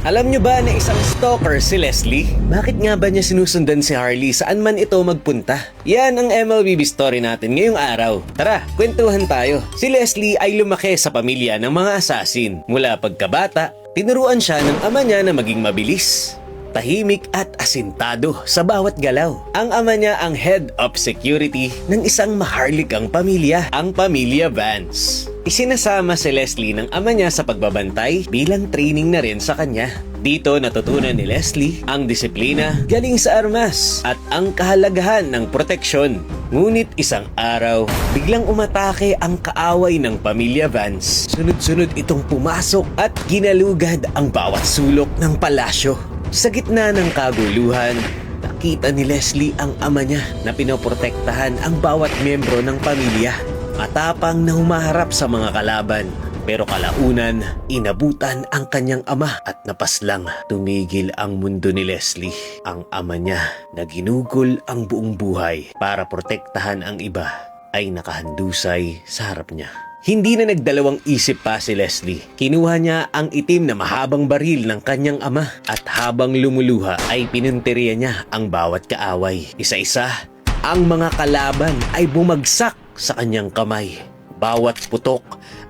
Alam nyo ba na isang stalker si Leslie? Bakit nga ba niya sinusundan si Harley saan man ito magpunta? Yan ang MLBB story natin ngayong araw. Tara, kwentuhan tayo. Si Leslie ay lumaki sa pamilya ng mga assassin. Mula pagkabata, tinuruan siya ng ama niya na maging mabilis, tahimik at asintado sa bawat galaw. Ang ama niya ang head of security ng isang maharlikang pamilya, ang pamilya Vance. Isinasama si Leslie ng ama niya sa pagbabantay bilang training na rin sa kanya. Dito natutunan ni Leslie ang disiplina, galing sa armas at ang kahalagahan ng proteksyon. Ngunit isang araw, biglang umatake ang kaaway ng pamilya Vance. Sunod-sunod itong pumasok at ginalugad ang bawat sulok ng palasyo. Sa gitna ng kaguluhan, nakita ni Leslie ang ama niya na pinoprotektahan ang bawat miyembro ng pamilya. Matapang na humaharap sa mga kalaban, pero kalaunan, inabutan ang kanyang ama at napaslang. Tumigil ang mundo ni Leslie, ang ama niya na ginugol ang buong buhay para protektahan ang iba ay nakahandusay sa harap niya. Hindi na nagdalawang isip pa si Leslie. Kinuha niya ang itim na mahabang baril ng kanyang ama at habang lumuluha ay pinunteriya niya ang bawat kaaway. Isa-isa, ang mga kalaban ay bumagsak sa kanyang kamay. Bawat putok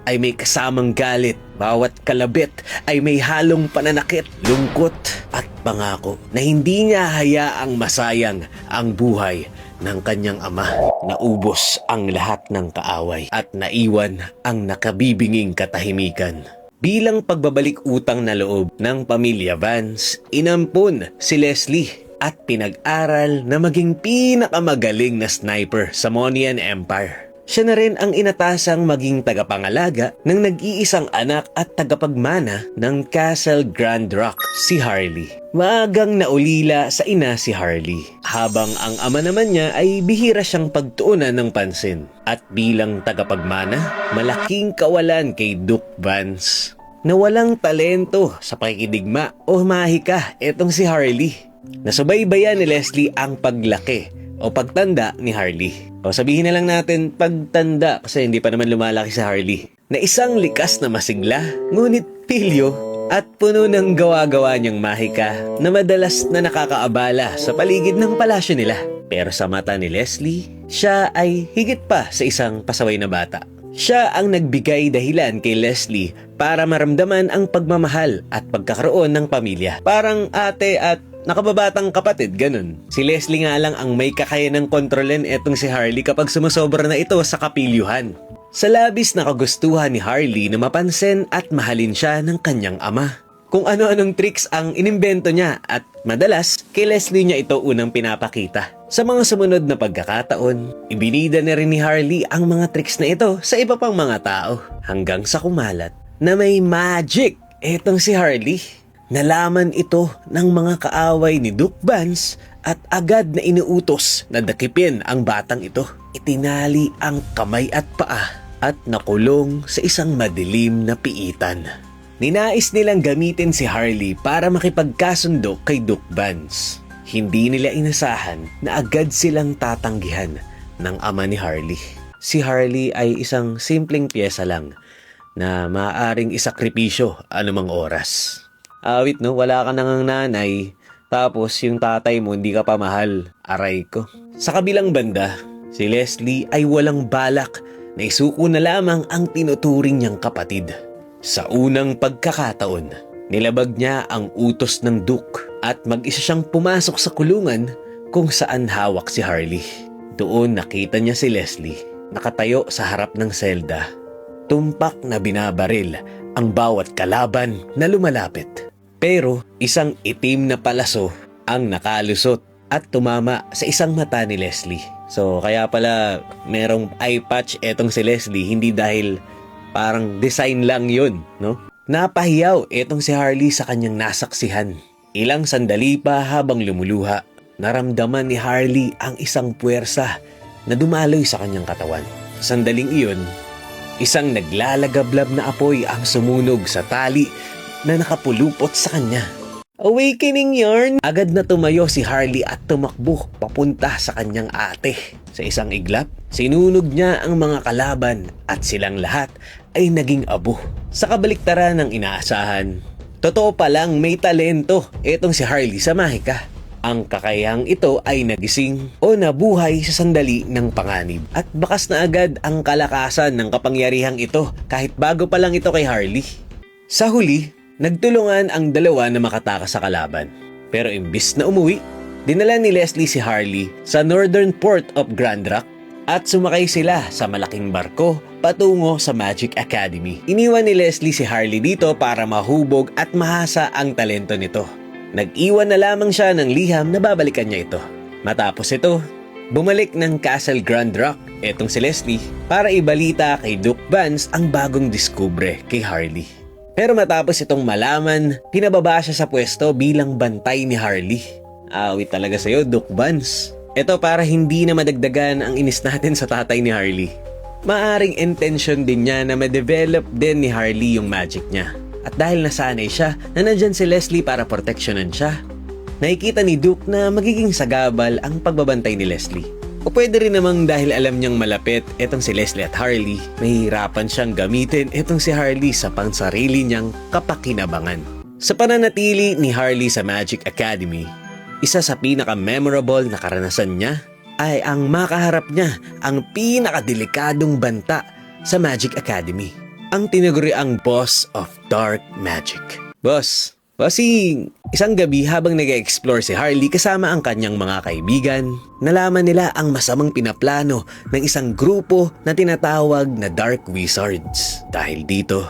ay may kasamang galit. Bawat kalabit ay may halong pananakit, lungkot at pangako na hindi niya hayaang masayang ang buhay ng kanyang ama. Naubos ang lahat ng kaaway at naiwan ang nakabibinging katahimikan. Bilang pagbabalik utang na loob ng pamilya Vance, inampun si Leslie at pinag-aral na maging pinakamagaling na sniper sa Monian Empire. Siya na rin ang inatasang maging tagapangalaga ng nag-iisang anak at tagapagmana ng Castle Grand Rock, si Harley. Maagang naulila sa ina si Harley, habang ang ama naman niya ay bihira siyang pagtuunan ng pansin. At bilang tagapagmana, malaking kawalan kay Duke Vance na walang talento sa pakikidigma o mahika etong si Harley. Nasubaybayan ni Leslie ang paglaki o pagtanda ni Harley. O sabihin na lang natin pagtanda kasi hindi pa naman lumalaki si Harley. Na isang likas na masigla, ngunit pilyo at puno ng gawa-gawa niyang mahika na madalas na nakakaabala sa paligid ng palasyo nila. Pero sa mata ni Leslie, siya ay higit pa sa isang pasaway na bata. Siya ang nagbigay dahilan kay Leslie para maramdaman ang pagmamahal at pagkakaroon ng pamilya. Parang ate at nakababatang kapatid, ganun. Si Leslie nga lang ang may kakayanang kontrolin etong si Harley kapag sumusobra na ito sa kapilyuhan. Sa labis na kagustuhan ni Harley na mapansin at mahalin siya ng kanyang ama. Kung ano-anong tricks ang inimbento niya at madalas, kay Leslie niya ito unang pinapakita. Sa mga sumunod na pagkakataon, ibinida na rin ni Harley ang mga tricks na ito sa iba pang mga tao. Hanggang sa kumalat na may magic etong si Harley. Nalaman ito ng mga kaaway ni Duke Vance at agad na inuutos na dakipin ang batang ito. Itinali ang kamay at paa at nakulong sa isang madilim na piitan. Ninais nilang gamitin si Harley para makipagkasundo kay Duke Vance. Hindi nila inasahan na agad silang tatanggihan ng ama ni Harley. Si Harley ay isang simpleng piyesa lang na maaaring isakripisyo anumang oras. Awit no, wala ka nang nanay, tapos yung tatay mo hindi ka pa mahal. Aray ko. Sa kabilang banda, si Leslie ay walang balak na isuko na lamang ang tinuturing niyang kapatid. Sa unang pagkakataon, nilabag niya ang utos ng Duke at mag-isa siyang pumasok sa kulungan kung saan hawak si Harley. Doon nakita niya si Leslie, nakatayo sa harap ng selda. Tumpak na binabaril ang bawat kalaban na lumalapit. Pero isang itim na palaso ang nakalusot at tumama sa isang mata ni Leslie. So kaya pala merong eye patch etong si Leslie, hindi dahil parang design lang yun, no? Napahiyaw etong si Harley sa kanyang nasaksihan. Ilang sandali pa habang lumuluha, naramdaman ni Harley ang isang puwersa na dumaloy sa kanyang katawan. Sandaling iyon, isang naglalagablab na apoy ang sumunog sa tali na nakapulupot sa kanya. Awakening yarn! Agad na tumayo si Harley at tumakbo papunta sa kanyang ate. Sa isang iglap, sinunog niya ang mga kalaban at silang lahat ay naging abo. Sa kabaliktaran ng inaasahan, Totoo palang may talento etong si Harley sa mahika. Ang kakayahang ito ay nagising o nabuhay sa sandali ng panganib at bakas na agad ang kalakasan ng kapangyarihang ito kahit bago pa lang ito kay Harley. Sa huli, nagtulungan ang dalawa na makatakas sa kalaban. Pero imbis na umuwi, dinala ni Leslie si Harley sa northern port of Grand Rock at sumakay sila sa malaking barko patungo sa Magic Academy. Iniwan ni Leslie si Harley dito para mahubog at mahasa ang talento nito. Nag-iwan na lamang siya ng liham na babalikan niya ito. Matapos ito, bumalik ng Castle Grand Rock etong si Leslie para ibalita kay Duke Vance ang bagong diskubre kay Harley. Pero matapos itong malaman, pinababa siya sa pwesto bilang bantay ni Harley. Awit talaga sa'yo, Duke Vance. Ito para hindi na madagdagan ang inis natin sa tatay ni Harley. Maaring intention din niya na ma-develop din ni Harley yung magic niya. At dahil nasanay siya na nandyan si Leslie para proteksyonan siya, nakikita ni Duke na magiging sagabal ang pagbabantay ni Leslie. O pwede rin namang dahil alam niyang malapit etong si Leslie at Harley, mahihirapan siyang gamitin etong si Harley sa pangsarili niyang kapakinabangan. Sa pananatili ni Harley sa Magic Academy, isa sa pinaka-memorable na karanasan niya ay ang makaharap niya ang pinakadelikadong banta sa Magic Academy. Ang tinaguriang Boss of Dark Magic. Bossing! Isang gabi habang nag-explore si Harley kasama ang kanyang mga kaibigan, nalaman nila ang masamang pinaplano ng isang grupo na tinatawag na Dark Wizards. Dahil dito,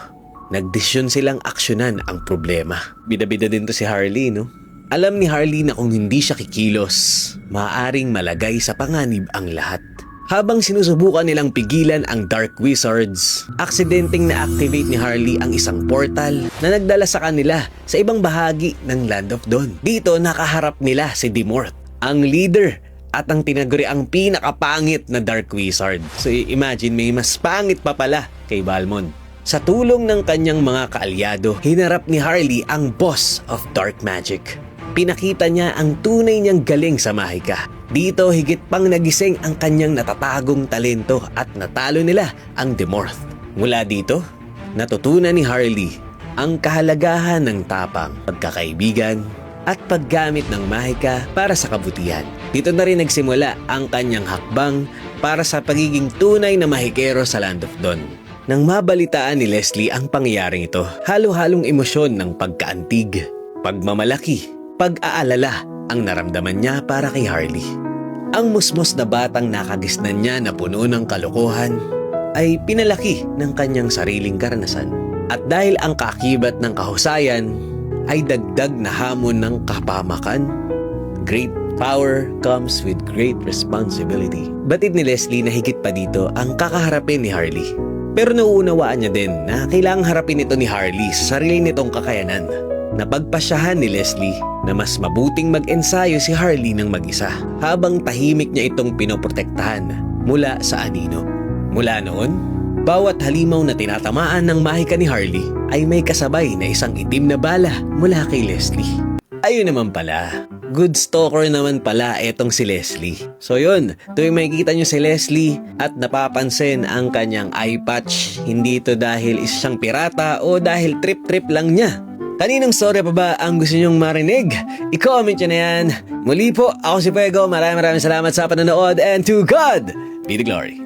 nagdesisyon silang aksyonan ang problema. Bida-bida din to si Harley, no? Alam ni Harley na kung hindi siya kikilos, maaaring malagay sa panganib ang lahat. Habang sinusubukan nilang pigilan ang Dark Wizards, aksidenteng na-activate ni Harley ang isang portal na nagdala sa kanila sa ibang bahagi ng Land of Dawn. Dito nakaharap nila si Dimorph, ang leader at ang tinaguriang pinakapangit na Dark Wizard. So imagine may mas pangit pa pala kay Balmond. Sa tulong ng kanyang mga kaalyado, hinarap ni Harley ang Boss of Dark Magic. Pinakita niya ang tunay niyang galing sa mahika. Dito higit pang nagising ang kanyang natatagong talento at natalo nila ang Dimorph. Mula dito, natutunan ni Harley ang kahalagahan ng tapang, pagkakaibigan at paggamit ng mahika para sa kabutihan. Dito na rin nagsimula ang kanyang hakbang para sa pagiging tunay na mahikero sa Land of Dawn. Nang mabalitaan ni Leslie ang pangyayaring ito, halo-halong emosyon ng pagkaantig, pagmamalaki, pag-aalala ang naramdaman niya para kay Harley. Ang musmos na batang nakagisnan niya na puno ng kalokohan ay pinalaki ng kanyang sariling karanasan. At dahil ang kaakibat ng kahusayan ay dagdag na hamon ng kapamakan, great power comes with great responsibility. Batid ni Leslie na higit pa dito ang kakaharapin ni Harley. Pero nauunawaan niya din na kailangang harapin ito ni Harley sa sarili nitong kakayanan. Napagpasyahan ni Leslie na mas mabuting mag-ensayo si Harley ng mag-isa habang tahimik niya itong pinoprotektahan mula sa anino. Mula noon, bawat halimaw na tinatamaan ng mahika ni Harley ay may kasabay na isang itim na bala mula kay Leslie. Ayun naman pala, good stalker naman pala etong si Leslie. So yun, tuwing makikita nyo si Leslie at napapansin ang kanyang eye patch, hindi ito dahil isa siyang pirata o dahil trip-trip lang niya. Kaninong story pa ba ang gusto nyong marinig? I-comment nyo na yan. Muli po, ako si Pego. Maraming salamat sa panonood and to God be the glory.